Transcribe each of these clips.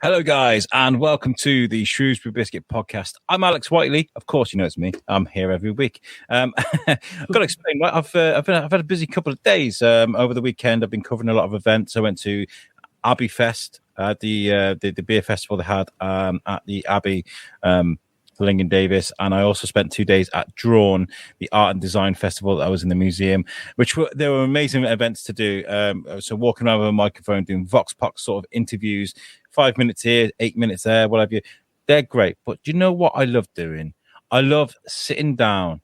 Hello, guys, and welcome to the Shrewsbury Biscuit podcast. I'm Alex Whiteley. Of course, you know it's me. I'm here every week. I've got to explain. Right? I've had a busy couple of days over the weekend. I've been covering a lot of events. I went to Abbey Fest, the beer festival they had at the Abbey, Lincoln Davis, and I also spent 2 days at Drawn, the art and design festival that I was in the museum, they were amazing events to do. So walking around with a microphone, doing vox pop sort of interviews, 5 minutes here, 8 minutes there, whatever. They're great. But do you know what I love doing? I love sitting down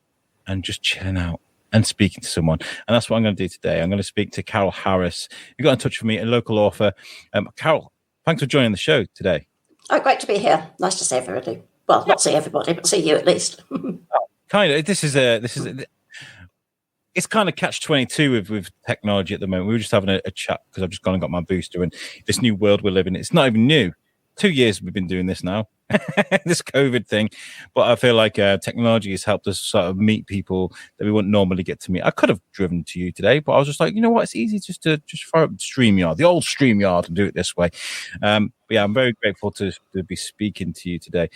and just chilling out and speaking to someone. And that's what I'm going to do today. I'm going to speak to Carol Harris. You got in touch with me, a local author. Carol, thanks for joining the show today. Oh, great to be here. Nice to see everybody. Well, not see everybody, but see you at least. Kind of. It's kind of catch-22 with technology at the moment. We were just having a chat because I've just gone and got my booster, and this new world we're living in, it's not even new. 2 years we've been doing this now, this COVID thing. But I feel like technology has helped us sort of meet people that we wouldn't normally get to meet. I could have driven to you today, but I was just like, you know what? It's easy just fire up StreamYard, the old StreamYard, and do it this way. But yeah, I'm very grateful to be speaking to you today.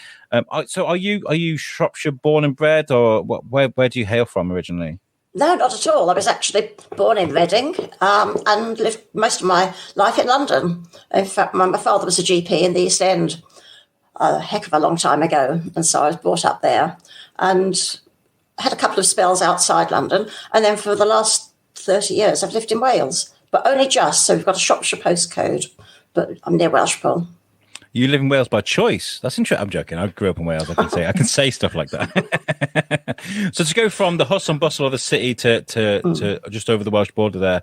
So are you Shropshire born and bred, or where do you hail from originally? No, not at all. I was actually born in Reading and lived most of my life in London. In fact, my father was a GP in the East End a heck of a long time ago, and so I was brought up there and had a couple of spells outside London. And then for the last 30 years, I've lived in Wales, but only just. So we've got a Shropshire postcode, but I'm near Welshpool. You live in Wales by choice. That's interesting. I'm joking. I grew up in Wales. I can say stuff like that. So to go from the hustle and bustle of the city to just over the Welsh border there,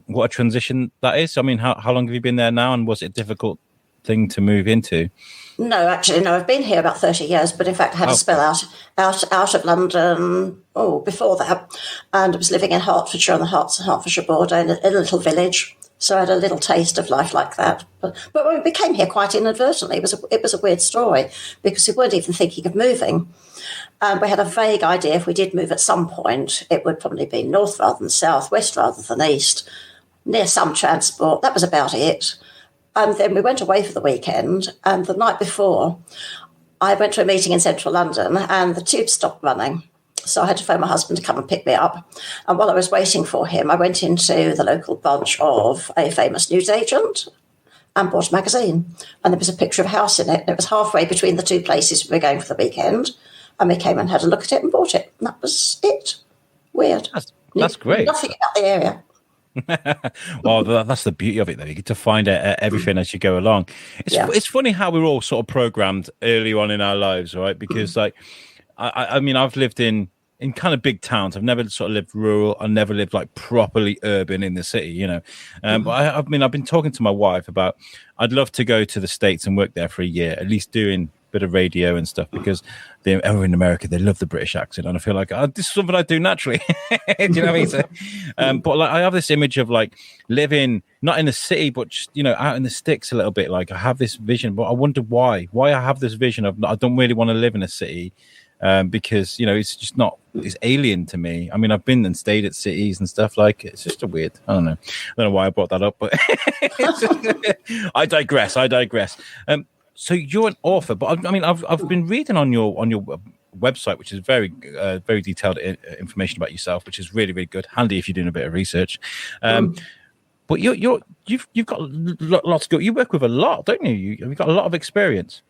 what a transition that is. I mean, how long have you been there now, and was it a difficult thing to move into? No, actually, no. I've been here about 30 years, but in fact, I had a spell out of London before that, and I was living in Hertfordshire on the Hertfordshire border in a little village. So I had a little taste of life like that. But we came here quite inadvertently. It was a weird story because we weren't even thinking of moving. We had a vague idea if we did move at some point, it would probably be north rather than south, west rather than east, near some transport. That was about it. And then we went away for the weekend. And the night before, I went to a meeting in central London and the tube stopped running. So I had to phone my husband to come and pick me up. And while I was waiting for him, I went into the local branch of a famous newsagent and bought a magazine. And there was a picture of a house in it. And it was halfway between the two places we were going for the weekend. And we came and had a look at it and bought it. And that was it. Weird. That's great. Nothing about the area. Well, that's the beauty of it, though. You get to find out everything as you go along. It's funny how we're all sort of programmed early on in our lives, right? Because, I mean, I've lived in kind of big towns. I've never sort of lived rural. I never lived like properly urban in the city, you know. But I've been talking to my wife about I'd love to go to the States and work there for a year, at least doing a bit of radio and stuff, because over in America they love the British accent, and I feel like this is something I do naturally. Do you know what I mean? So, but like I have this image of like living not in the city, but just, you know, out in the sticks a little bit. Like I have this vision, but I wonder why I have this vision of I don't really want to live in a city. Because, you know, it's just it's alien to me. I mean, I've been and stayed at cities and stuff like it. It's just I don't know why I brought that up, but I digress. So you're an author, but I mean, I've been reading on your website, which is very, very detailed information about yourself, which is really, really good. Handy if you're doing a bit of research. But you've got lots to go. You work with a lot, don't you? You've got a lot of experience.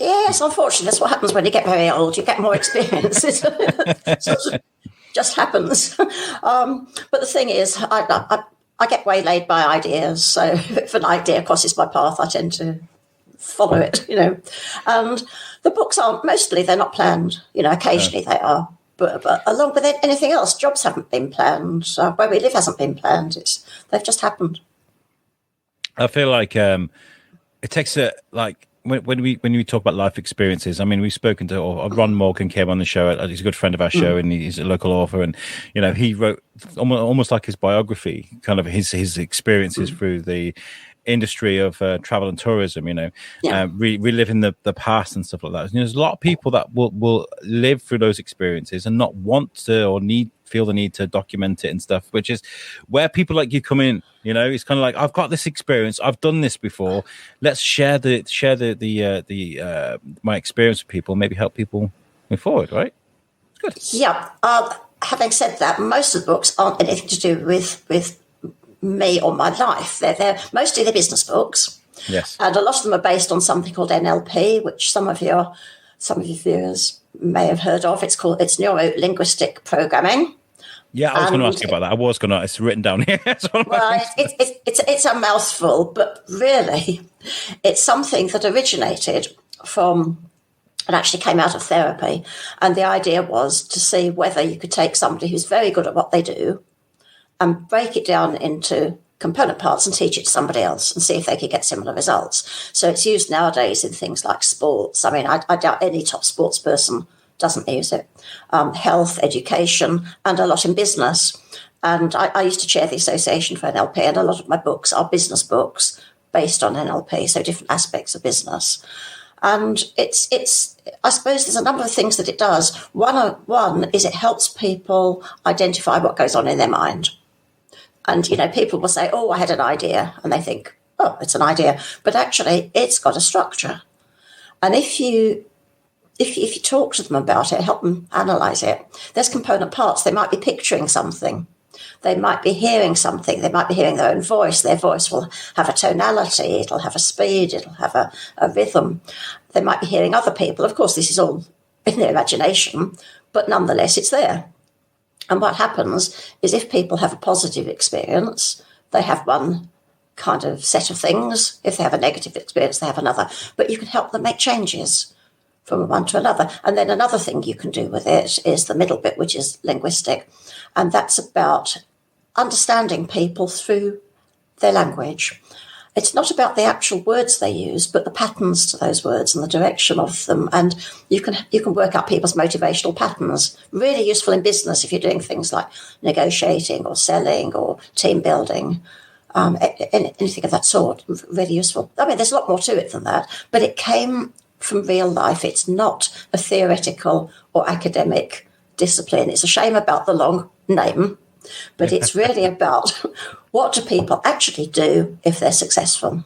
Yes, unfortunately, that's what happens when you get very old. You get more experience. It sort of just happens. But the thing is, I get waylaid by ideas. So if an idea crosses my path, I tend to follow it, you know. And the books they're not planned. You know, occasionally they are. But along with anything else, jobs haven't been planned. Where we live hasn't been planned. They've just happened. I feel like it takes when we talk about life experiences, I mean, we've spoken to Ron Morgan came on the show. He's a good friend of our show, and he's a local author. And you know, he wrote almost like his biography, kind of his experiences through the industry of travel and tourism, reliving the past and stuff like that. And there's a lot of people that will live through those experiences and not want to or feel the need to document it and stuff, which is where people like you come in. It's kind of like, I've got this experience, I've done this before. Let's share my experience with people, maybe help people move forward, right? It's good. Yeah. Having said that, most of the books aren't anything to do with me or my life. They're mostly the business books. Yes. And a lot of them are based on something called NLP, which some of your viewers may have heard of. It's Neuro-Linguistic Programming. Yeah, I was going to ask you about that. It's written down here. Well, it's a mouthful, but really, it's something that originated from, and actually came out of therapy. And the idea was to see whether you could take somebody who's very good at what they do and break it down into component parts and teach it to somebody else and see if they could get similar results. So it's used nowadays in things like sports. I mean, I doubt any top sports person doesn't use it. Health, education, and a lot in business. And I used to chair the Association for NLP, and a lot of my books are business books based on NLP, so different aspects of business. And it's I suppose there's a number of things that it does. One is it helps people identify what goes on in their mind. And, people will say, oh, I had an idea. And they think, oh, it's an idea. But actually, it's got a structure. And if you talk to them about it, help them analyze it, there's component parts. They might be picturing something. They might be hearing something. They might be hearing their own voice. Their voice will have a tonality. It'll have a speed. It'll have a rhythm. They might be hearing other people. Of course, this is all in their imagination, but nonetheless, it's there. And what happens is if people have a positive experience, they have one kind of set of things. If they have a negative experience, they have another. But you can help them make changes from one to another. And then another thing you can do with it is the middle bit, which is linguistic. And that's about understanding people through their language. It's not about the actual words they use, but the patterns to those words and the direction of them. And you can work out people's motivational patterns. Really useful in business if you're doing things like negotiating or selling or team building, anything of that sort. Really useful. I mean, there's a lot more to it than that, but it came from real life. It's not a theoretical or academic discipline. It's a shame about the long name, but it's really about what do people actually do if they're successful.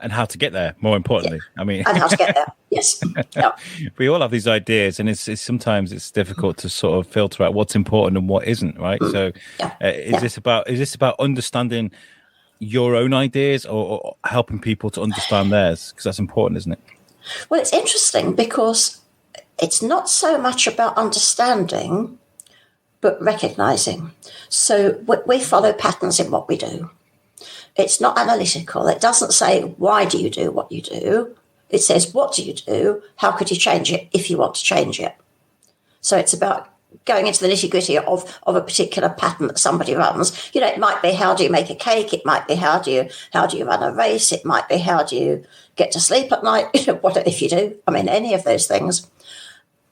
And how to get there, more importantly. Yeah. I mean, and how to get there, yes. Yeah. We all have these ideas, and it's sometimes it's difficult to sort of filter out what's important and what isn't, right? So is this about understanding your own ideas or helping people to understand theirs? Because that's important, isn't it? Well, it's interesting because it's not so much about understanding, but recognizing. So we follow patterns in what we do. It's not analytical. It doesn't say, why do you do what you do? It says, what do you do? How could you change it if you want to change it? So it's about going into the nitty-gritty of a particular pattern that somebody runs. It might be, how do you make a cake? It might be, how do you run a race? It might be, how do you get to sleep at night? What if you do? I mean, any of those things.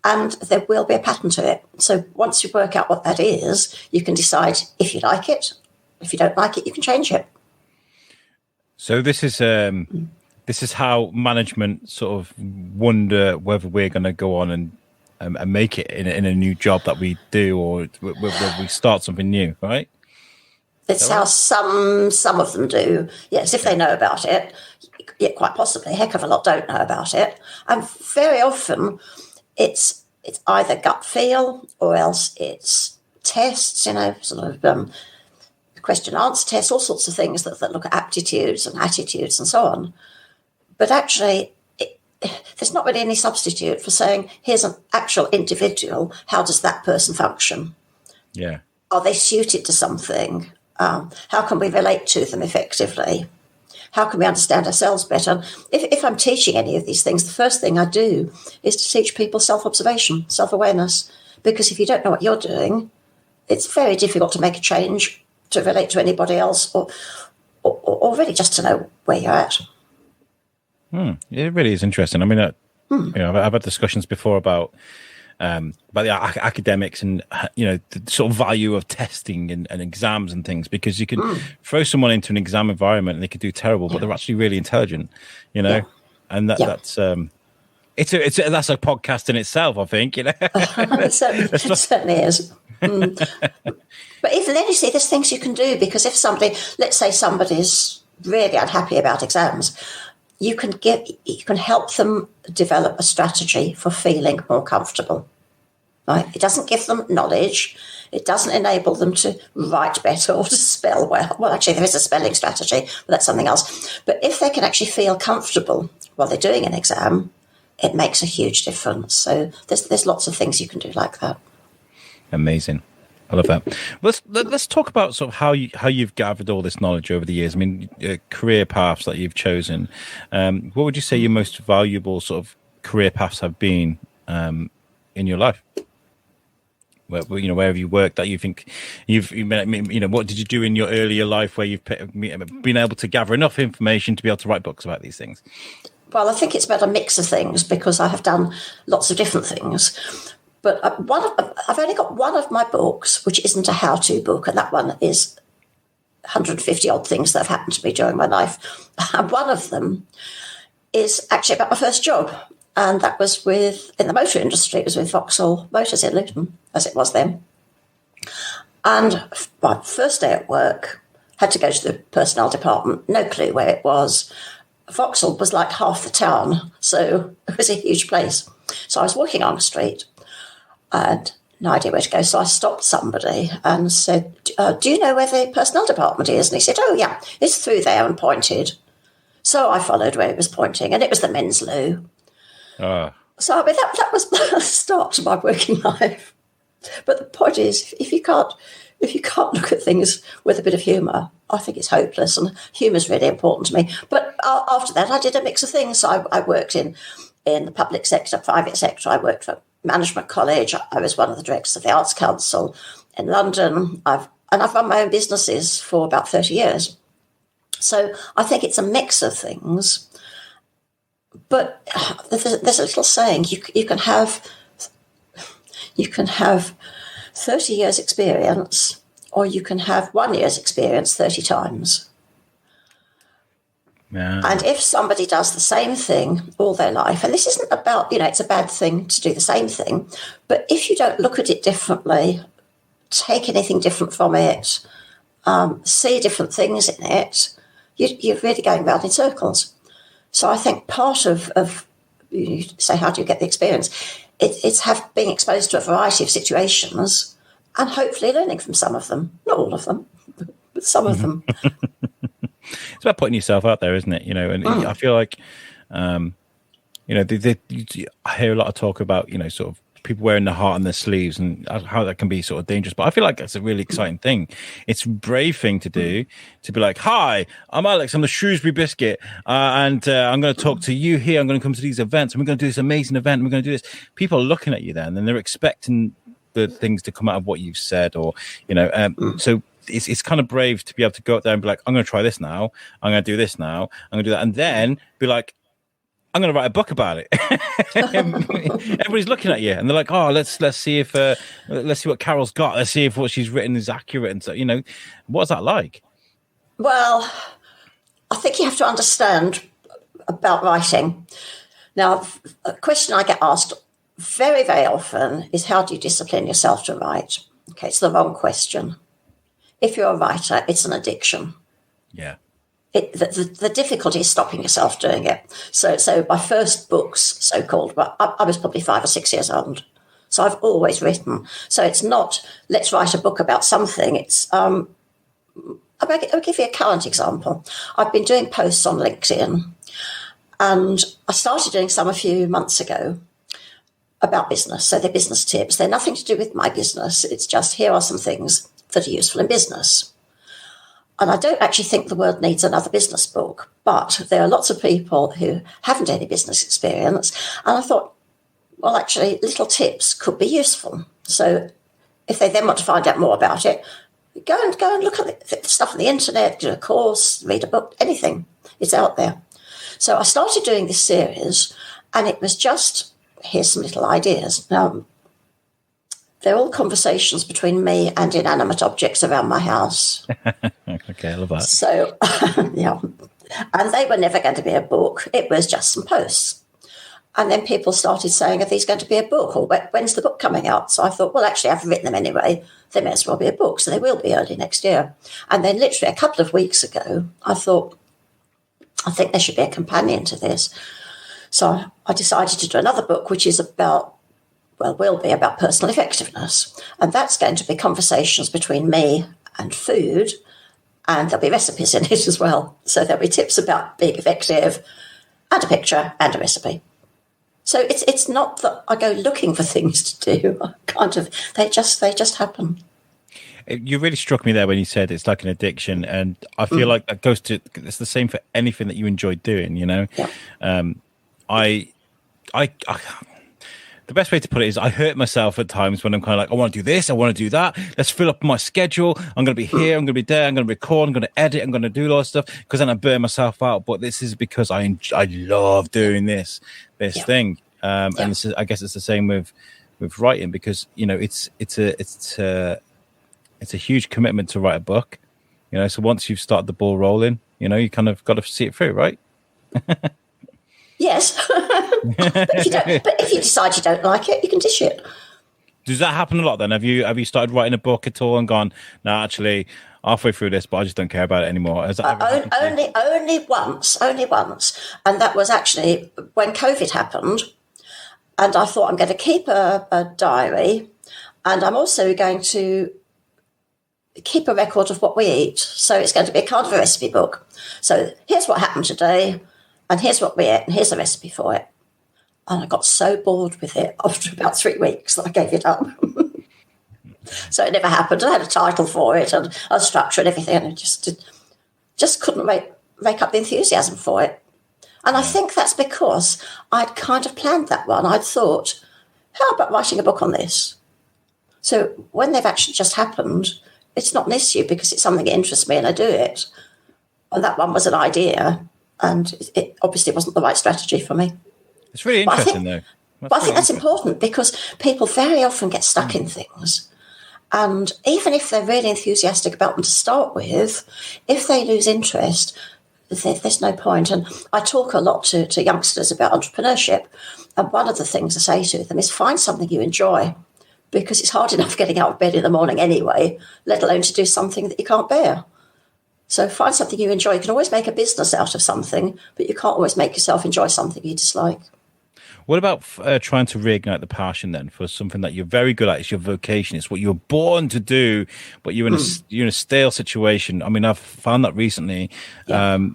And there will be a pattern to it. So once you work out what that is, you can decide if you like it. If you don't like it, you can change it. So this is how management sort of wonder whether we're going to go on and make it in a new job that we do, or whether we start something new, right? It's how some of them do. Yes, if they know about it, yeah, quite possibly. A heck of a lot don't know about it. And very often it's either gut feel or else it's tests, sort of question answer tests, all sorts of things that look at aptitudes and attitudes and so on. But actually, there's not really any substitute for saying, here's an actual individual. How does that person function? Yeah. Are they suited to something? How can we relate to them effectively? How can we understand ourselves better? If I'm teaching any of these things, the first thing I do is to teach people self-observation, self-awareness. Because if you don't know what you're doing, it's very difficult to make a change, to relate to anybody else, or really just to know where you're at. It really is interesting. I mean, I've had discussions before about about the academics and, the sort of value of testing and exams and things, because you can throw someone into an exam environment and they could do terrible, but they're actually really intelligent, and that's that's a podcast in itself, I think. It certainly is. But even then, you see, there's things you can do, because if let's say somebody's really unhappy about exams, you can help them develop a strategy for feeling more comfortable. Right? It doesn't give them knowledge. It doesn't enable them to write better or to spell well. Well, actually, there is a spelling strategy, but that's something else. But if they can actually feel comfortable while they're doing an exam, it makes a huge difference. So there's lots of things you can do like that. Amazing. I love that. Let's talk about sort of how you've gathered all this knowledge over the years. I mean, career paths that you've chosen. What would you say your most valuable sort of career paths have been in your life? Where have you worked that you think what did you do in your earlier life where you've been able to gather enough information to be able to write books about these things? Well, I think it's about a mix of things, because I have done lots of different things. But I've only got one of my books, which isn't a how-to book, and that one is 150 odd things that have happened to me during my life. And one of them is actually about my first job, and that was in the motor industry. It was with Vauxhall Motors in Luton, as it was then. And my first day at work, had to go to the personnel department, no clue where it was. Vauxhall was like half the town, so it was a huge place. So I was walking on the street, and no idea where to go. So I stopped somebody and said, do you know where the personnel department is? And he said, oh, yeah, it's through there, and pointed. So I followed where he was pointing, and it was the men's loo. So I mean, that was the start to my working life. But the point is, if you can't look at things with a bit of humour, I think it's hopeless, and humour is really important to me. But after that, I did a mix of things. So I worked in the public sector, private sector. I worked for Management College. I was one of the directors of the Arts Council in London. I've run my own businesses for about 30 years. So I think it's a mix of things. But there's a little saying, you can have 30 years experience, or you can have 1 year's experience 30 times. Yeah. And if somebody does the same thing all their life, and this isn't about, it's a bad thing to do the same thing, but if you don't look at it differently, take anything different from it, see different things in it, you're really going round in circles. So I think part of you say, how do you get the experience? It's being exposed to a variety of situations and hopefully learning from some of them. Not all of them, but some of them. It's about putting yourself out there, isn't it? And I feel like, I hear a lot of talk about, sort of people wearing their heart on their sleeves and how that can be sort of dangerous. But I feel like that's a really exciting thing. It's a brave thing to do, to be like, hi, I'm Alex, I'm the Shrewsbury Biscuit, and I'm going to talk to you here. I'm going to come to these events, and we're going to do this amazing event, and we're going to do this. People are looking at you then, and they're expecting the things to come out of what you've said, or, so it's kind of brave to be able to go out there and be like, I'm going to try this now. I'm going to do this now. I'm going to do that. And then be like, I'm going to write a book about it. Everybody's looking at you and they're like, oh, let's see if, let's see what Carol's got. Let's see if what she's written is accurate. And so, what's that like? Well, I think you have to understand about writing. Now, a question I get asked very, very often is, how do you discipline yourself to write? Okay, it's the wrong question. If you're a writer, it's an addiction. Yeah. The difficulty is stopping yourself doing it. So my first books, so-called, but I was probably 5 or 6 years old. So I've always written. So it's not, let's write a book about something. It's, I'll give you a current example. I've been doing posts on LinkedIn, and I started doing some a few months ago about business. So they're business tips. They're nothing to do with my business. It's just, here are some things that are useful in business. And I don't actually think the world needs another business book, but there are lots of people who haven't any business experience. And I thought, well, actually, little tips could be useful. So if they then want to find out more about it, go and look at the stuff on the internet, do a course, read a book, anything. It's out there. So I started doing this series, and it was just, here's some little ideas. Now, they're all conversations between me and inanimate objects around my house. Okay, I love that. So, yeah. And they were never going to be a book. It was just some posts. And then people started saying, are these going to be a book? Or when's the book coming out? So I thought, well, actually, I've written them anyway. They may as well be a book. So they will be early next year. And then literally a couple of weeks ago, I thought, I think there should be a companion to this. So I decided to do another book, which is will be about personal effectiveness. And that's going to be conversations between me and food, and there'll be recipes in it as well. So there'll be tips about being effective, and a picture, and a recipe. So it's not that I go looking for things to do. They just happen. You really struck me there when you said it's like an addiction, and I feel like that goes to, it's the same for anything that you enjoy doing, you know. Yeah. I the best way to put it is I hurt myself at times when I'm kind of like, I want to do this, I want to do that. Let's fill up my schedule. I'm going to be here, I'm going to be there, I'm going to record, I'm going to edit, I'm going to do all that stuff, because then I burn myself out. But this is because I love doing this thing. And this is, I guess it's the same with writing, because, you know, it's a huge commitment to write a book, you know. So once you've started the ball rolling, you know, you kind of got to see it through, right? Yes. But if you decide you don't like it, you can dish it. Does that happen a lot then? Have you started writing a book at all and gone, no, actually, halfway through this, but I just don't care about it anymore? Has that only once, and that was actually when COVID happened. And I thought, I'm going to keep a diary, and I'm also going to keep a record of what we eat. So it's going to be a kind of a recipe book. So here's what happened today, and here's what we ate, and here's a recipe for it. And I got so bored with it after about 3 weeks that I gave it up. So it never happened. I had a title for it and a structure and everything, and I just couldn't rake up the enthusiasm for it. And I think that's because I'd kind of planned that one. I'd thought, how about writing a book on this? So when they've actually just happened, it's not an issue because it's something that interests me and I do it. And that one was an idea, and it obviously wasn't the right strategy for me. It's really interesting, though. But I think that's important because people very often get stuck in things. And even if they're really enthusiastic about them to start with, if they lose interest, there's no point. And I talk a lot to youngsters about entrepreneurship. And one of the things I say to them is find something you enjoy, because it's hard enough getting out of bed in the morning anyway, let alone to do something that you can't bear. So find something you enjoy. You can always make a business out of something, but you can't always make yourself enjoy something you dislike. What about trying to reignite the passion then for something that you're very good at? It's your vocation. It's what you're born to do, but you're in a stale situation. I mean, I've found that recently. Yeah.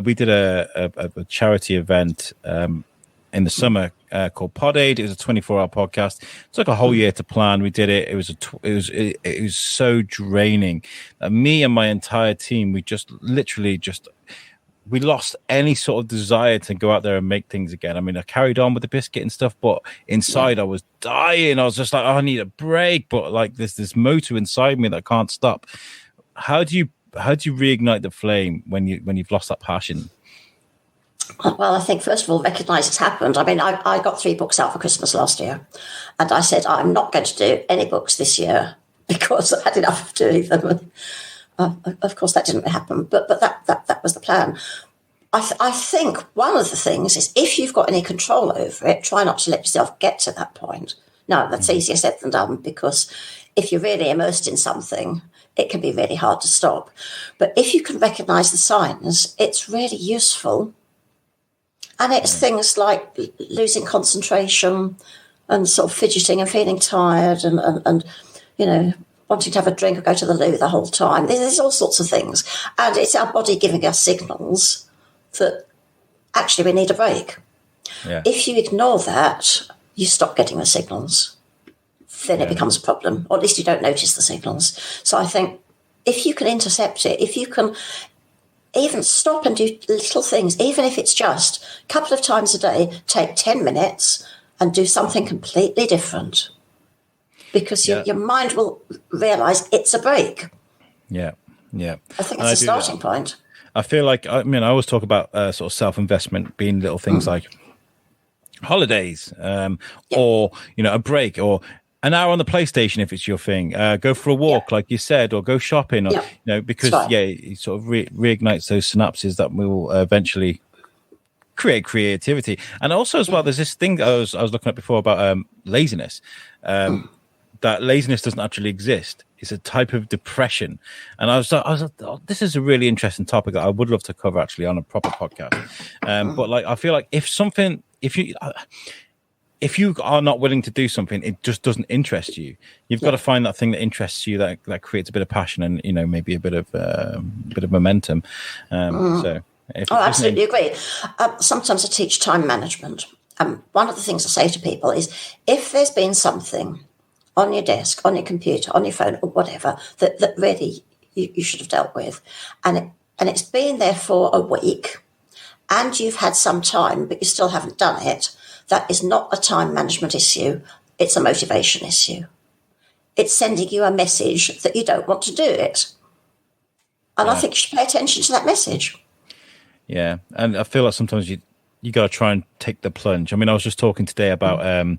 We did a charity event in the summer called Pod Aid. It was a 24-hour podcast. It took a whole year to plan. We did it. It was so draining. Me and my entire team, we lost any sort of desire to go out there and make things again. I mean, I carried on with the biscuit and stuff, but inside I was dying. I was just like, oh, I need a break. But like there's this motor inside me that can't stop. How do you reignite the flame when you've lost that passion? Well, I think first of all, recognise it's happened. I mean, I got 3 books out for Christmas last year, and I said I'm not going to do any books this year because I had enough of doing them. Of course, that didn't happen, but that was the plan. I think one of the things is if you've got any control over it, try not to let yourself get to that point. Now, that's easier said than done, because if you're really immersed in something, it can be really hard to stop. But if you can recognise the signs, it's really useful. And it's things like losing concentration and sort of fidgeting and feeling tired and you know, wanting to have a drink or go to the loo the whole time. There's all sorts of things. And it's our body giving us signals that actually we need a break. Yeah. If you ignore that, you stop getting the signals. Then it becomes a problem, or at least you don't notice the signals. So I think if you can intercept it, if you can even stop and do little things, even if it's just a couple of times a day, take 10 minutes and do something completely different. Because your mind will realise it's a break. Yeah. I think that's a starting point. I feel like, I mean, I always talk about sort of self-investment being little things like holidays or, you know, a break an hour on the PlayStation if it's your thing. Go for a walk, like you said, or go shopping, or because it sort of reignites those synapses that will eventually create creativity. And also as well, there's this thing I was looking at before about laziness. That laziness doesn't actually exist. It's a type of depression. And I was like, oh, this is a really interesting topic that I would love to cover actually on a proper podcast. But like, I feel like if you are not willing to do something, it just doesn't interest you. You've got to find that thing that interests you, that creates a bit of passion and, maybe a bit of momentum. So I absolutely agree. Sometimes I teach time management. One of the things I say to people is, if there's been something on your desk, on your computer, on your phone, or whatever, that really you should have dealt with, and it's been there for a week, and you've had some time, but you still haven't done it, that is not a time management issue. It's a motivation issue. It's sending you a message that you don't want to do it. And I think you should pay attention to that message. Yeah, and I feel like sometimes you got to try and take the plunge. I mean, I was just talking today about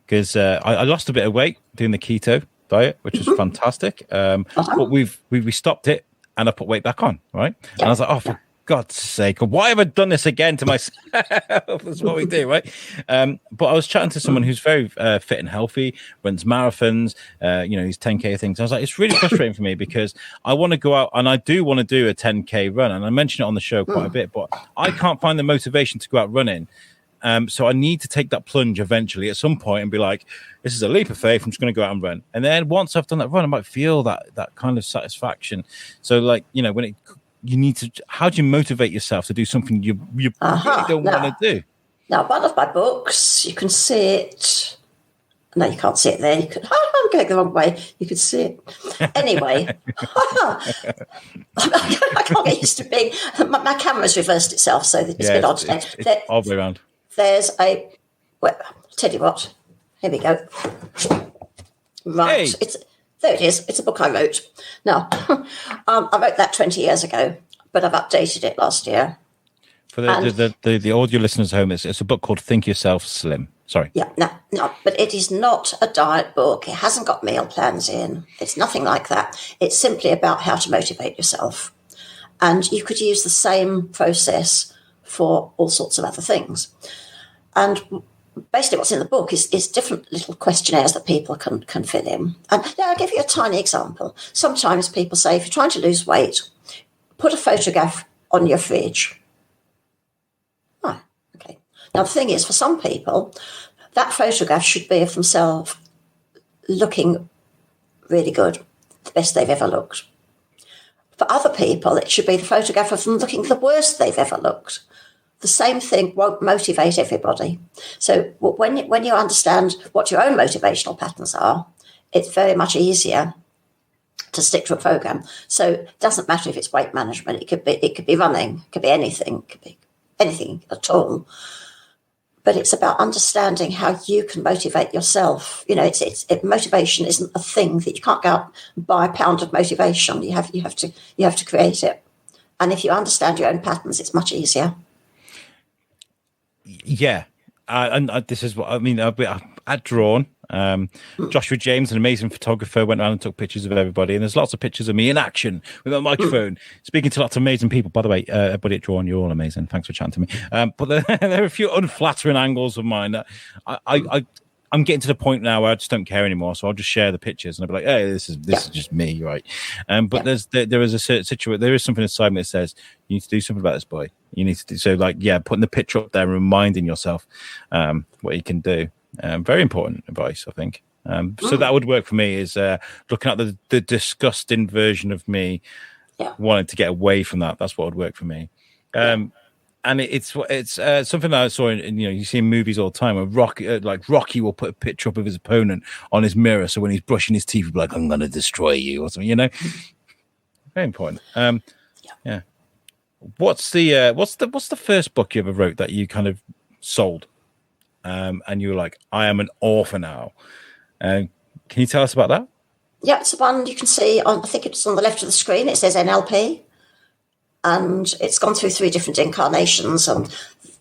because I lost a bit of weight doing the keto diet, which was fantastic. But we stopped it, and I put weight back on, right? Yeah. And I was like, oh, for God's sake, why have I done this again to myself? That's what we do, right? But I was chatting to someone who's very fit and healthy, runs marathons, these 10K things. I was like, it's really frustrating for me because I want to go out and I do want to do a 10K run. And I mentioned it on the show quite a bit, but I can't find the motivation to go out running. So I need to take that plunge eventually at some point and be like, this is a leap of faith. I'm just going to go out and run. And then once I've done that run, I might feel that kind of satisfaction. So like, how do you motivate yourself to do something you really don't want to do? Now, one of my books, you can see it. No, you can't see it there. I'm going the wrong way. You can see it. Anyway, I can't get used to being... My camera's reversed itself, so it's a bit odd today. It's all the way around. There's a... Well, I'll tell you what. Here we go. Right. Hey. There it is. It's a book I wrote. Now, I wrote that 20 years ago, but I've updated it last year. For the audio listeners at home, it's a book called Think Yourself Slim. Sorry. Yeah, no, but it is not a diet book. It hasn't got meal plans in. It's nothing like that. It's simply about how to motivate yourself. And you could use the same process for all sorts of other things. And basically what's in the book is different little questionnaires that people can fill in. And I'll give you a tiny example. Sometimes people say, if you're trying to lose weight, put a photograph on your fridge. Oh, okay. Now, the thing is, for some people, that photograph should be of themselves looking really good, the best they've ever looked. For other people, it should be the photograph of them looking the worst they've ever looked. The same thing won't motivate everybody. So when you understand what your own motivational patterns are, it's very much easier to stick to a program. So it doesn't matter if it's weight management. It could be running. It could be anything. It could be anything at all. But it's about understanding how you can motivate yourself. Motivation isn't a thing that you can't go out and buy a pound of motivation. You have to create it. And if you understand your own patterns, it's much easier. Yeah, and this is what I mean. At Drawn, Joshua James, an amazing photographer, went around and took pictures of everybody. And there's lots of pictures of me in action with a microphone, speaking to lots of amazing people. By the way, everybody at Drawn, you're all amazing. Thanks for chatting to me. But there are a few unflattering angles of mine that I'm getting to the point now where I just don't care anymore. So I'll just share the pictures and I'll be like, hey, this is just me, right? But there is a situation, there is something inside me that says, you need to do something about this, boy. You need to do so. Like, putting the picture up there and reminding yourself what you can do. Very important advice, I think. So that would work for me, is looking at the disgusting version of me, wanting to get away from that. That's what would work for me. And it's something that I saw in you see in movies all the time, where Rocky will put a picture up of his opponent on his mirror, so when he's brushing his teeth, he'll be like, I'm going to destroy you, or something, Very important. Yeah. What's the first book you ever wrote that you kind of sold? And you were like, I am an author now. Can you tell us about that? Yeah, it's the one you can see I think it's on the left of the screen. It says NLP. And it's gone through 3 different incarnations, and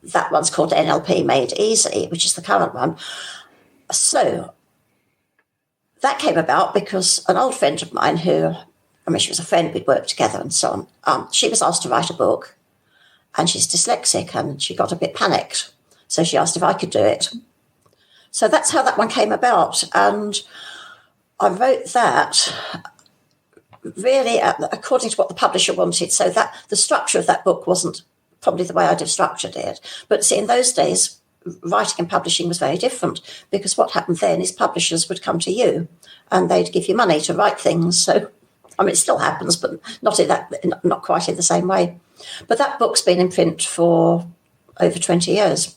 that one's called NLP Made Easy, which is the current one. So that came about because an old friend of mine she was a friend, we'd worked together and so on. She was asked to write a book, and she's dyslexic, and she got a bit panicked. So she asked if I could do it. So that's how that one came about. And I wrote that really according to what the publisher wanted, so that the structure of that book wasn't probably the way I'd have structured it. But see, in those days, writing and publishing was very different, because what happened then is publishers would come to you and they'd give you money to write things. So, I mean, it still happens, but not quite in the same way. But that book's been in print for over 20 years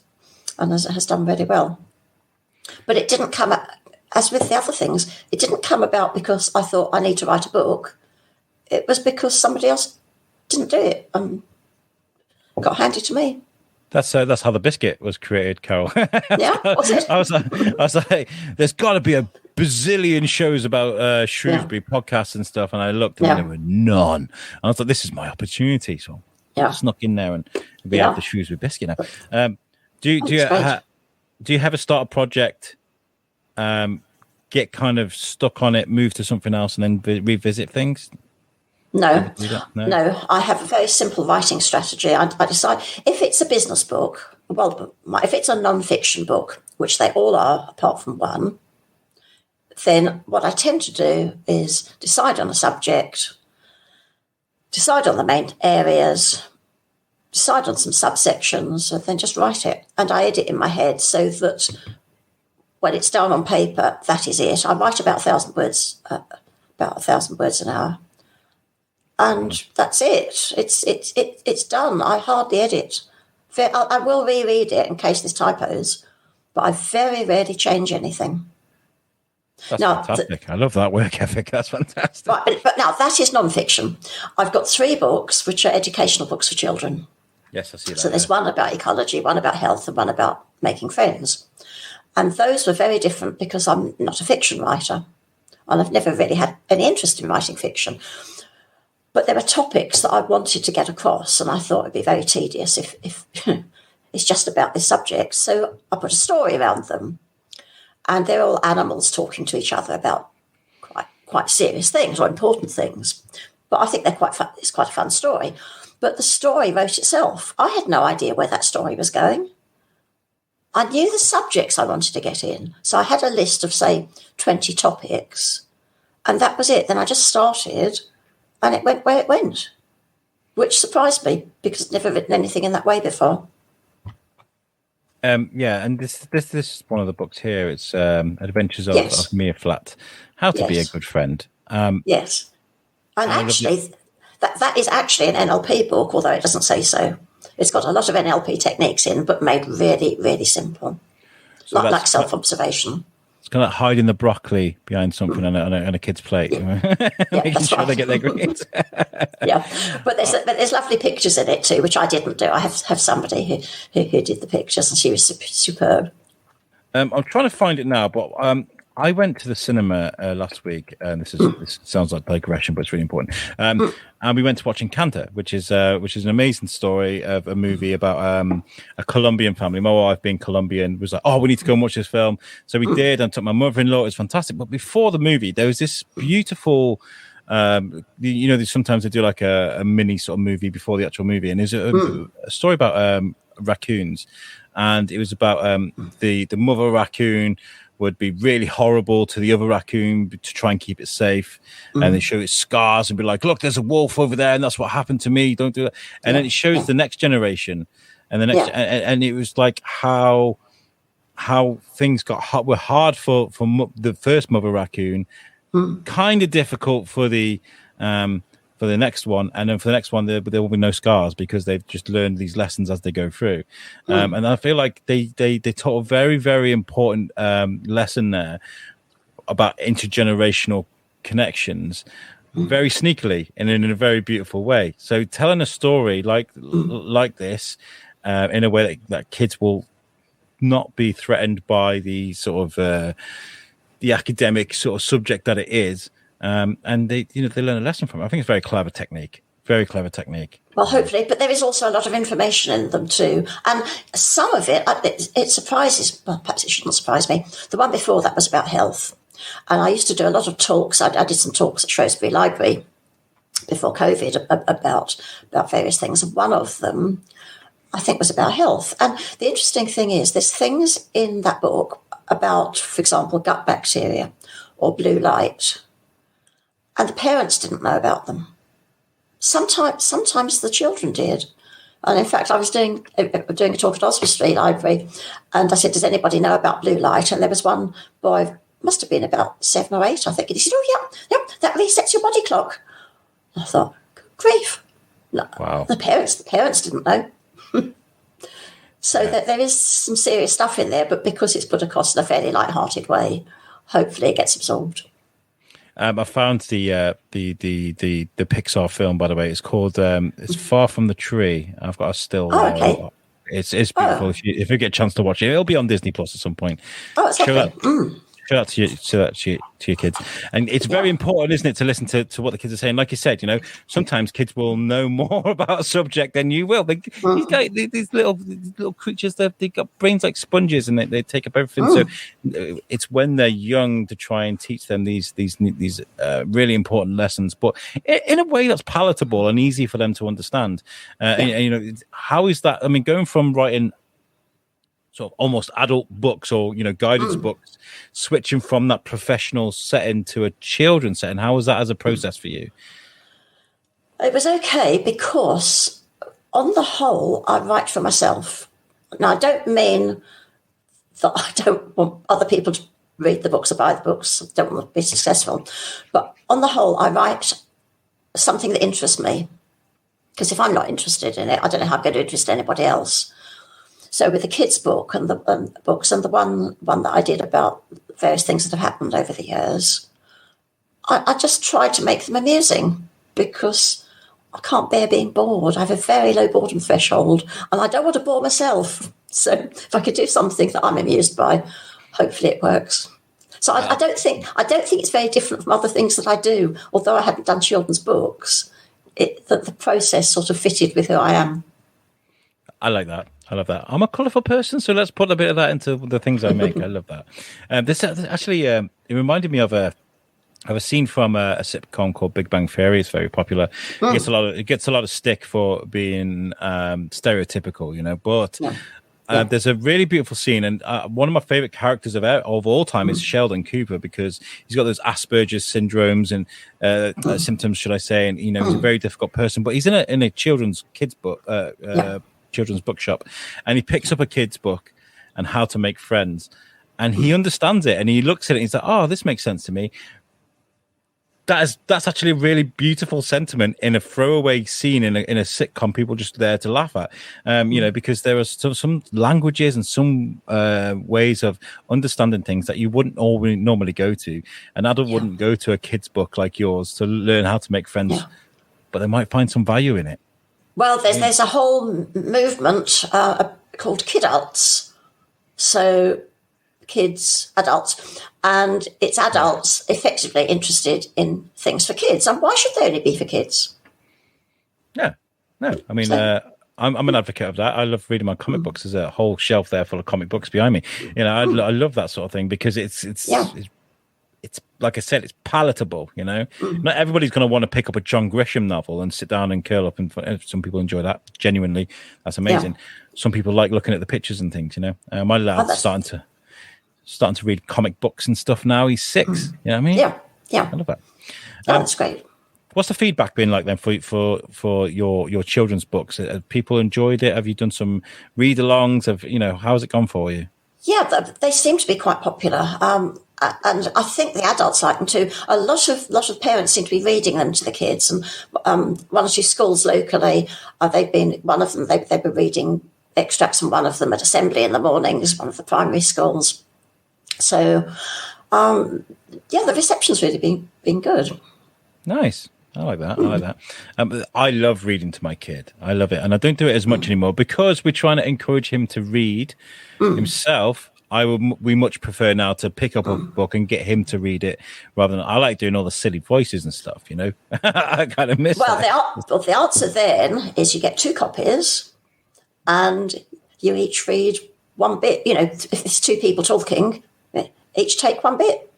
and has done really well. But it didn't come, as with the other things, it didn't come about because I thought I need to write a book. It was because somebody else didn't do it and got handed to me. That's how the biscuit was created, Carol. Yeah, was it? I was like, there's got to be a bazillion shows about Shrewsbury podcasts and stuff, and I looked and there were none. And I was like, this is my opportunity, so I snuck in there and we have the Shrewsbury Biscuit now. Do you ever start a project, get kind of stuck on it, move to something else, and then revisit things? No, I have a very simple writing strategy. I decide if it's a business book, if it's a non-fiction book, which they all are apart from one, then what I tend to do is decide on a subject, decide on the main areas, decide on some subsections, and then just write it. And I edit in my head so that when it's down on paper, that is it. I write about 1,000 words, an hour. And that's it. It's done. I hardly edit. I will reread it in case there's typos, but I very rarely change anything. That's fantastic. I love that work ethic. That's fantastic. But now that is non-fiction. I've got 3 books which are educational books for children. Yes, I see that. So there's one about ecology, one about health, and one about making friends. And those were very different because I'm not a fiction writer, and I've never really had any interest in writing fiction. But there were topics that I wanted to get across, and I thought it'd be very tedious if it's just about this subject. So I put a story around them, and they're all animals talking to each other about quite serious things or important things. But I think they're quite fun. It's quite a fun story. But the story wrote itself. I had no idea where that story was going. I knew the subjects I wanted to get in, so I had a list of, say, 20 topics, and that was it. Then I just started. And it went where it went, which surprised me because I'd never written anything in that way before. And this is one of the books here. It's Adventures of Mia Flat, How to Be a Good Friend. Yes. And actually, that is actually an NLP book, although it doesn't say so. It's got a lot of NLP techniques in, but made really, really simple, so like self-observation. It's kind of like hiding the broccoli behind something on a kid's plate. Making sure they get their grades. But there's lovely pictures in it too, which I didn't do. I have somebody who did the pictures, and she was superb. I'm trying to find it now, but I went to the cinema last week, and this sounds like digression, but it's really important. And we went to watch Encanto, which is an amazing story of a movie about a Colombian family. My wife, being Colombian, was like, "Oh, we need to go and watch this film." So we did, and took my mother-in-law. It was fantastic. But before the movie, there was this beautiful. Sometimes they do like a mini sort of movie before the actual movie, and there's a story about raccoons, and it was about the mother raccoon would be really horrible to the other raccoon to try and keep it safe. And they show its scars and be like, look, there's a wolf over there, and that's what happened to me. Don't do that. And then it shows the next generation, and the next, and it was like how things were hard for the first mother raccoon, kind of difficult for the next one, and then for the next one there will be no scars because they've just learned these lessons as they go through. And I feel like they taught a very, very important lesson there about intergenerational connections, very sneakily and in a very beautiful way. So telling a story like this in a way that kids will not be threatened by the sort of the academic sort of subject that it is. And they learn a lesson from it. I think it's very clever technique. Very clever technique. Well, hopefully, but there is also a lot of information in them too. And some of it surprises, well, perhaps it shouldn't surprise me. The one before that was about health. And I used to do a lot of talks. I did some talks at Shrewsbury Library before COVID about various things. And one of them, I think, was about health. And the interesting thing is there's things in that book about, for example, gut bacteria or blue light. And the parents didn't know about them. Sometimes the children did. And in fact, I was doing a talk at Shrewsbury Library, and I said, does anybody know about blue light? And there was one boy, must have been about 7 or 8, I think, and he said, oh, yeah, that resets your body clock. I thought, grief. No, wow. The parents didn't know. So that there is some serious stuff in there, but because it's put across in a fairly light-hearted way, hopefully it gets absorbed. I found the Pixar film, by the way. It's called "It's Far from the Tree." I've got a still. Oh, okay. It's beautiful. Oh. If you get a chance to watch it, it'll be on Disney Plus at some point. Oh, it's okay. Show that to your kids. And it's very important, isn't it, to listen to what the kids are saying. Like you said, sometimes kids will know more about a subject than you will. These little creatures, they've got brains like sponges, and they take up everything. So it's when they're young to try and teach them these really important lessons, but in a way that's palatable and easy for them to understand. And how is that? I mean, going from writing sort of almost adult books or guidance books, switching from that professional setting to a children's setting, how was that as a process for you? It was okay because on the whole I write for myself. Now, I don't mean that I don't want other people to read the books or buy the books. I don't want to be successful, but on the whole I write something that interests me, because if I'm not interested in it, I don't know how I'm going to interest anybody else. So with the kids' book and the books and the one that I did about various things that have happened over the years, I just tried to make them amusing, because I can't bear being bored. I have a very low boredom threshold, and I don't want to bore myself. So if I could do something that I'm amused by, hopefully it works. So I don't think it's very different from other things that I do. Although I hadn't done children's books, the process sort of fitted with who I am. I like that. I love that. I'm a colourful person, so let's put a bit of that into the things I make. I love that. This actually, it reminded me of a scene from a sitcom called Big Bang Theory. It's very popular. It gets a lot of stick for being stereotypical, but there's a really beautiful scene, and one of my favourite characters of all time is Sheldon Cooper, because he's got those Asperger's syndromes and symptoms, should I say, and he's a very difficult person, but he's in a children's book. Children's bookshop, and he picks up a kid's book and how to make friends, and he understands it, and he looks at it and he's like, oh, this makes sense to me. That's actually a really beautiful sentiment in a throwaway scene in a sitcom, people just there to laugh at, because there are some languages and some ways of understanding things that you wouldn't normally go to. An adult wouldn't go to a kid's book like yours to learn how to make friends, but they might find some value in it. Well, there's a whole movement called Kidults. So kids, adults, and it's adults effectively interested in things for kids. And why should they only be for kids? No. I mean, I'm an advocate of that. I love reading my comic books. There's a whole shelf there full of comic books behind me. I love that sort of thing, because it's like I said, it's palatable. Not everybody's going to want to pick up a John Grisham novel and sit down and curl up. And some people enjoy that. Genuinely, that's amazing. Some people like looking at the pictures and things. My lad's starting to read comic books and stuff now. He's 6. You know what I mean? Yeah. I love that. That's great. What's the feedback been like then for your children's books? Have people enjoyed it? Have you done some read-alongs? How's it gone for you? Yeah, they seem to be quite popular. And I think the adults like them too. A lot of parents seem to be reading them to the kids. And one or two schools locally, one of them, they've been reading extracts from one of them at assembly in the mornings, one of the primary schools. So, the reception's really been good. Nice. I like that. I love reading to my kid. I love it. And I don't do it as much anymore because we're trying to encourage him to read himself. We much prefer now to pick up a book and get him to read it, rather than I like doing all the silly voices and stuff, I kind of miss that. The answer then is you get 2 copies and you each read one bit. If it's 2 people talking, each take one bit.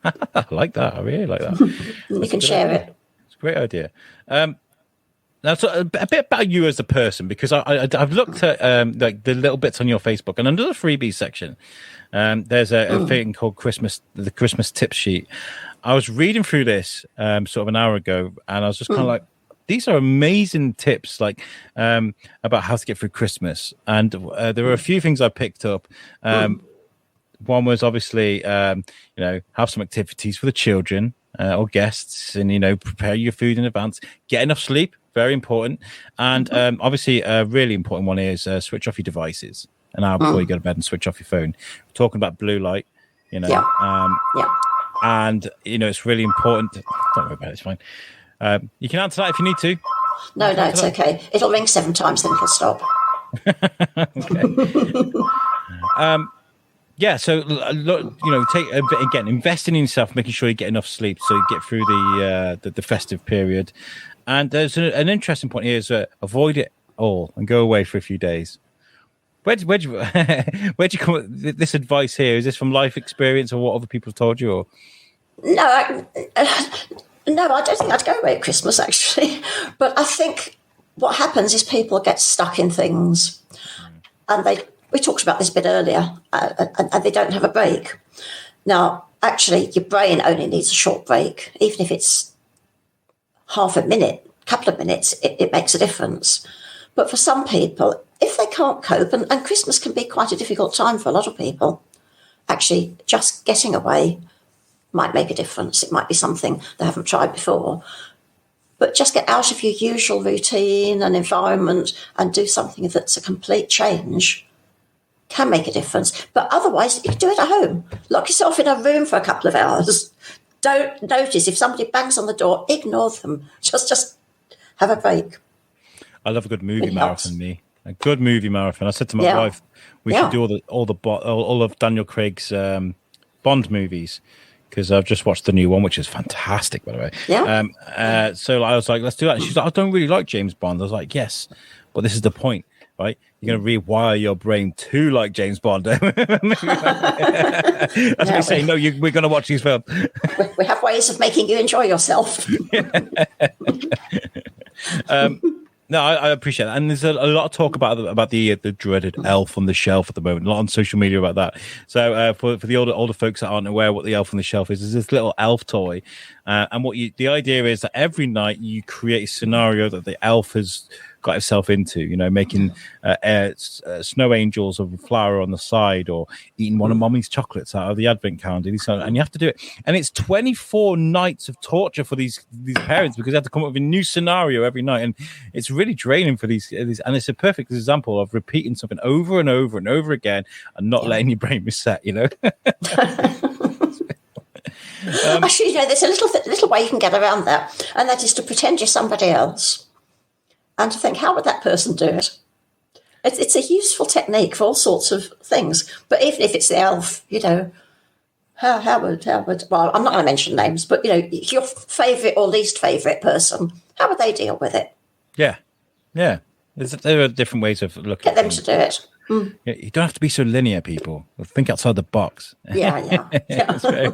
I like that. I really like that. You can share idea. it. It's a great idea. Now, so a bit about you as a person, because I've looked at like the little bits on your Facebook, and under the freebies section, there's a thing called the Christmas tip sheet. I was reading through this sort of an hour ago, and I was just kind of like, these are amazing tips, like about how to get through Christmas. And there were a few things I picked up. One was obviously, have some activities for the children or guests, and prepare your food in advance. Get enough sleep. Very important. And obviously a really important one is switch off your devices an hour before you go to bed and switch off your phone. We're talking about blue light, and it's really important. Don't worry about it, it's fine. You can answer that if you need to. No, it's okay. It'll ring 7 times, then it'll stop. Okay. So investing in yourself, making sure you get enough sleep so you get through the festive period. And there's an interesting point here: is avoid it all and go away for a few days. Where'd you come up with this advice here? Is this from life experience or what other people have told you? Or? No, I don't think I'd go away at Christmas, actually. But I think what happens is people get stuck in things, and we talked about this a bit earlier, and they don't have a break. Now, actually, your brain only needs a short break, even if it's half a minute, couple of minutes, it makes a difference. But for some people, if they can't cope, and Christmas can be quite a difficult time for a lot of people, actually just getting away might make a difference. It might be something they haven't tried before. But just get out of your usual routine and environment and do something that's a complete change can make a difference. But otherwise, you can do it at home. Lock yourself in a room for a couple of hours. Don't notice if somebody bangs on the door, ignore them. Just have a break. I love a good movie marathon. A good movie marathon. I said to my wife, we should do all of Daniel Craig's Bond movies, because I've just watched the new one, which is fantastic, by the way. Yeah. So I was like, let's do that. And she's like, I don't really like James Bond. I was like, yes, but this is the point, right? You're going to rewire your brain to like James Bond. That's what we say. No, we're going to watch these films. We have ways of making you enjoy yourself. No, I appreciate that, and there's a lot of talk about the dreaded elf on the shelf at the moment. A lot on social media about that. So for the older folks that aren't aware what the elf on the shelf is this little elf toy, and the idea is that every night you create a scenario that the elf has got himself into, making snow angels of flour on the side, or eating one of mommy's chocolates out of the advent calendar, and you have to do it. And it's 24 nights of torture for these parents, because they have to come up with a new scenario every night, and it's really draining for these. And it's a perfect example of repeating something over and over and over again and not letting your brain reset. Actually, there's a little way you can get around that, and that is to pretend you're somebody else. And to think, how would that person do it? It's a useful technique for all sorts of things. But even if it's the elf, how would? Well, I'm not going to mention names, but your favourite or least favourite person, how would they deal with it? Yeah. There are different ways of looking. Get them to do it. You don't have to be so linear, people. Think outside the box. Yeah. That's right.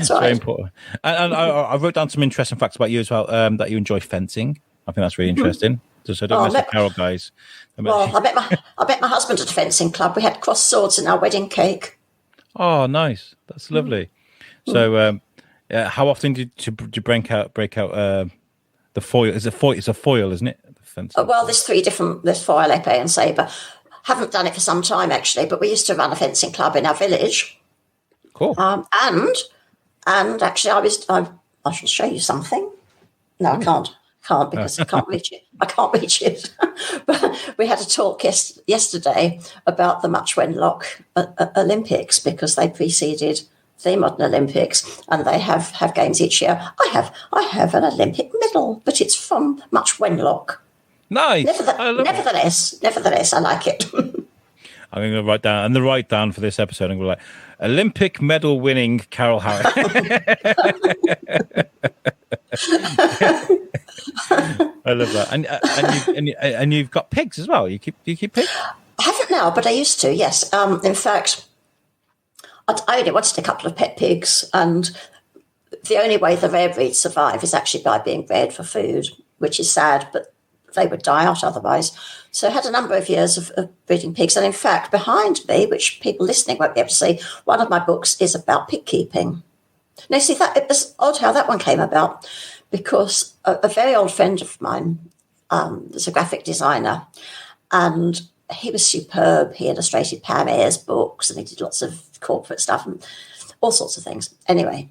Very important. And I wrote down some interesting facts about you as well. That you enjoy fencing. I think that's really interesting. So don't mess with Carol, guys. Well, I met my husband at a fencing club. We had crossed swords in our wedding cake. Oh, nice. That's lovely. So, how often did you break out the foil? It's a foil, isn't it? The fence. Well, there's 3 different. There's foil, épée, and sabre. Haven't done it for some time actually, but we used to run a fencing club in our village. Cool. And actually, I shall show you something. No, I can't because I can't reach it. But we had a talk yesterday about the Much Wenlock Olympics, because they preceded the modern Olympics, and they have games each year. I have an Olympic medal, but it's from Much Wenlock. Nice. Nevertheless, I like it. I'm going to write down for this episode. I'm going to like Olympic medal winning Carol Harris. I love that. And you've got pigs as well. Do you keep pigs? I haven't now, but I used to. Yes. In fact, I only wanted a couple of pet pigs, and the only way the rare breeds survive is actually by being bred for food, which is sad, but they would die out otherwise. So I had a number of years of breeding pigs. And in fact, behind me, which people listening won't be able to see, one of my books is about pig keeping. Now, see, that it was odd how that one came about, because a very old friend of mine was a graphic designer, and he was superb. He illustrated Pam Ayre's books, and he did lots of corporate stuff and all sorts of things. Anyway,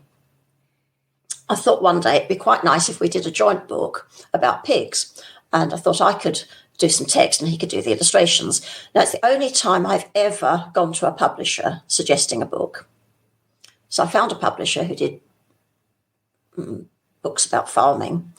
I thought one day it'd be quite nice if we did a joint book about pigs, and I thought I could do some text and he could do the illustrations. Now, it's the only time I've ever gone to a publisher suggesting a book. So I found a publisher who did books about farming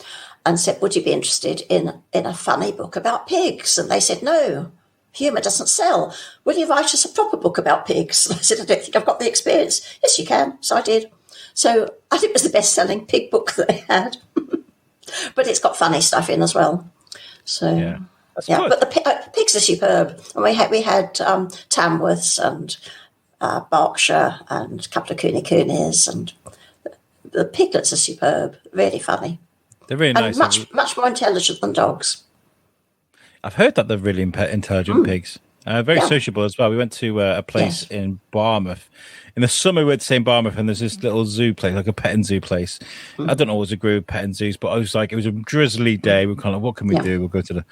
and said, would you be interested in a funny book about pigs? And they said, no, humour doesn't sell. Will you write us a proper book about pigs? And I said, I don't think I've got the experience. Yes, you can. So I did. So I think it was the best-selling pig book that they had. But it's got funny stuff in as well. So, yeah. But the pigs are superb. And we had Tamworths and Berkshire and a couple of Coonies, and the piglets are superb, really funny. They're really nice. Much more intelligent than dogs. I've heard that they're really intelligent pigs. Very sociable as well. We went to a place in Barmouth. In the summer, we went to St. Barmouth, and there's this little zoo place, like a petting zoo place. I don't always agree with petting zoos, but I was like, it was a drizzly day. We were kind of, what can we do? We'll go to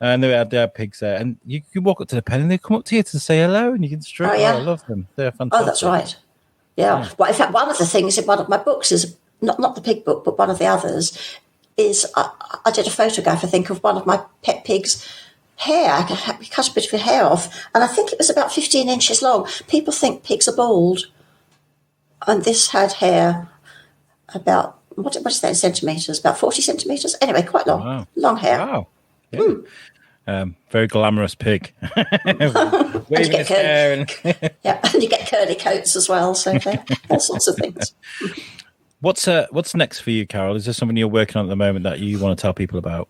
and they had pigs there. And you can walk up to the pen, and they come up to you to say hello, and you can stroke. I love them. They're fantastic. Oh, that's right. Yeah. Well, in fact, one of the things in one of my books is, not the pig book, but one of the others, is I did a photograph, I think, of one of my pet pigs' hair. I cut a bit of her hair off, and I think it was about 15 inches long. People think pigs are bald, and this had hair about, what is that in centimetres? About 40 centimetres? Anyway, quite long. Wow. Long hair. Wow. Yeah. Very glamorous pig. Waving his hair. And and you get curly coats as well, so all sorts of things. What's next for you, Carol? Is there something you're working on at the moment that you want to tell people about?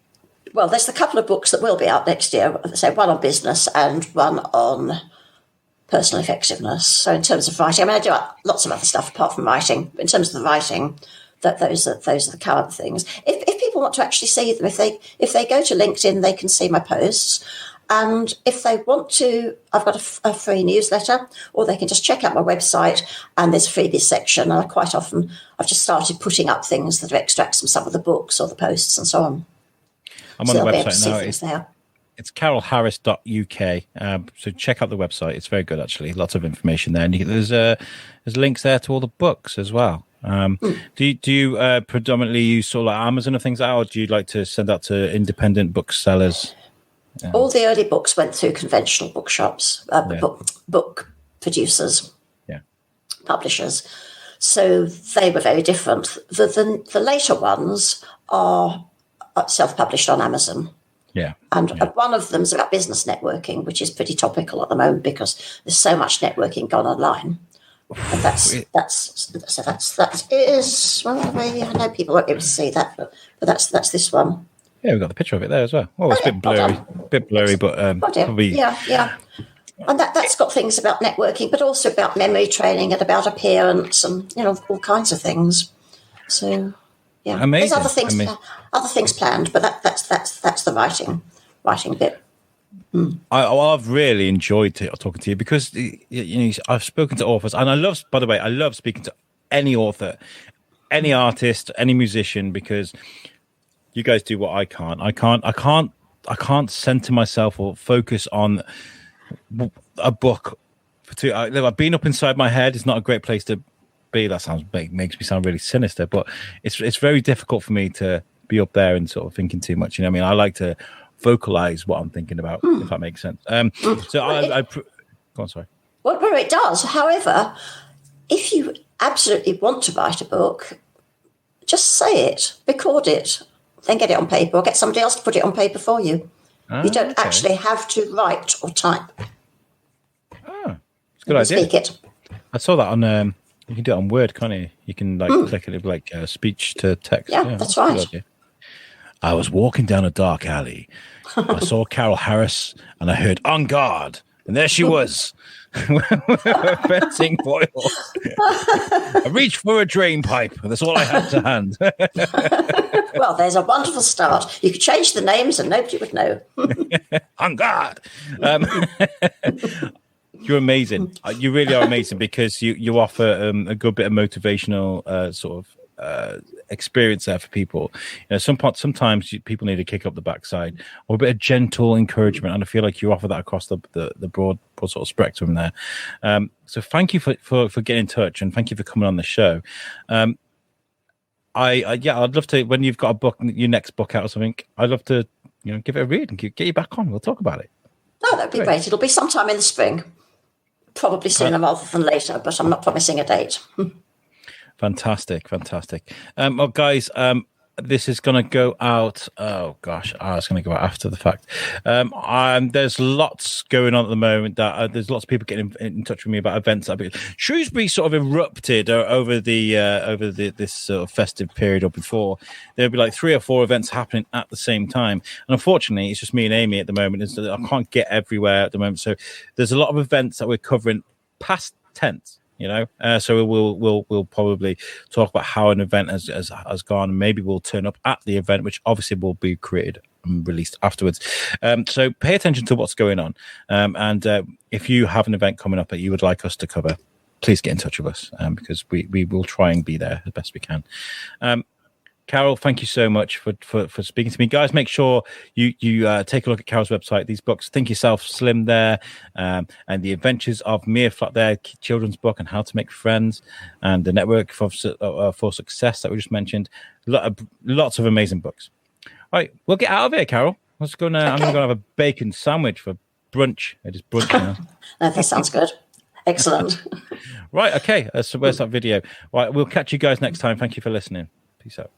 Well, there's a couple of books that will be out next year. So one on business and one on personal effectiveness. So in terms of writing, I do lots of other stuff apart from writing. But in terms of the writing, those are the current things. If people want to actually see them, if they go to LinkedIn, they can see my posts. And if they want to, I've got a free newsletter, or they can just check out my website, and there's a freebies section. And I've just started putting up things that are extracts from some of the books or the posts and so on. I'm on the website now. It's carolharris.uk. So check out the website. It's very good, actually. Lots of information there. And there's links there to all the books as well. Do you predominantly use sort of like Amazon and things like that, or do you like to send out to independent booksellers? All the early books went through conventional bookshops, book producers, publishers. So they were very different. The later ones are self-published on Amazon. Yeah. And one of them is about business networking, which is pretty topical at the moment because there's so much networking gone online. And that is one of the way I know people won't be able to see that, but that's this one. Yeah, we've got the picture of it there as well. Oh, it's a bit blurry, but probably. Yeah. And that's got things about networking, but also about memory training and about appearance and all kinds of things. So yeah, amazing. There's other things planned, but that's the writing bit. I've really enjoyed talking to you because I've spoken to authors, and I love speaking to any author, any artist, any musician, because you guys do what I can't. I can't center myself or focus on a book. I've been up inside my head. It's not a great place to be. That makes me sound really sinister, but it's very difficult for me to be up there and sort of thinking too much. I mean, I like to vocalize what I'm thinking about, if that makes sense. So go on, sorry. Well, it does. However, if you absolutely want to write a book, just say it, record it, then get it on paper, or get somebody else to put it on paper for you. You don't actually have to write or type. It's a good idea. Speak it. I saw that on. You can do it on Word, can't you? You can click it like speech to text. Yeah, that's right. I was walking down a dark alley. I saw Carol Harris, and I heard "On guard!" And there she was, venting foil. I reached for a drain pipe. That's all I had to hand. Well, there's a wonderful start. You could change the names and nobody would know. On guard. You're amazing. You really are amazing because you offer a good bit of motivational sort of experience there for people. Sometimes people need to kick up the backside or a bit of gentle encouragement, and I feel like you offer that across the broad sort of spectrum there. So thank you for getting in touch, and thank you for coming on the show. I'd love to, when you've got a book, your next book out or something, I'd love to give it a read and get you back on. We'll talk about it. Oh, that'd be great. It'll be sometime in the spring, probably sooner rather than later, but I'm not promising a date. Fantastic. Well, guys, this is going to go out. Oh gosh, it's going to go out after the fact. There's lots going on at the moment. That there's lots of people getting in touch with me about events. Shrewsbury sort of erupted over this sort of festive period or before. There'll be like 3 or 4 events happening at the same time, and unfortunately, it's just me and Amy at the moment. I can't get everywhere at the moment, so there's a lot of events that we're covering past tense. So we'll probably talk about how an event has gone, and maybe we'll turn up at the event, which obviously will be created and released afterwards. So pay attention to what's going on, and if you have an event coming up that you would like us to cover, please get in touch with us, because we will try and be there as best we can. Carol, thank you so much for speaking to me. Guys, make sure you take a look at Carol's website. These books, Think Yourself Slim there, and The Adventures of Mia Flat there, children's book, and How to Make Friends, and The Network for Success that we just mentioned. Lots of amazing books. All right, we'll get out of here, Carol. I'm going to go have a bacon sandwich for brunch. It is brunch now. No, that sounds good. Excellent. Right, okay. So where's that video? Right, we'll catch you guys next time. Thank you for listening. Peace out.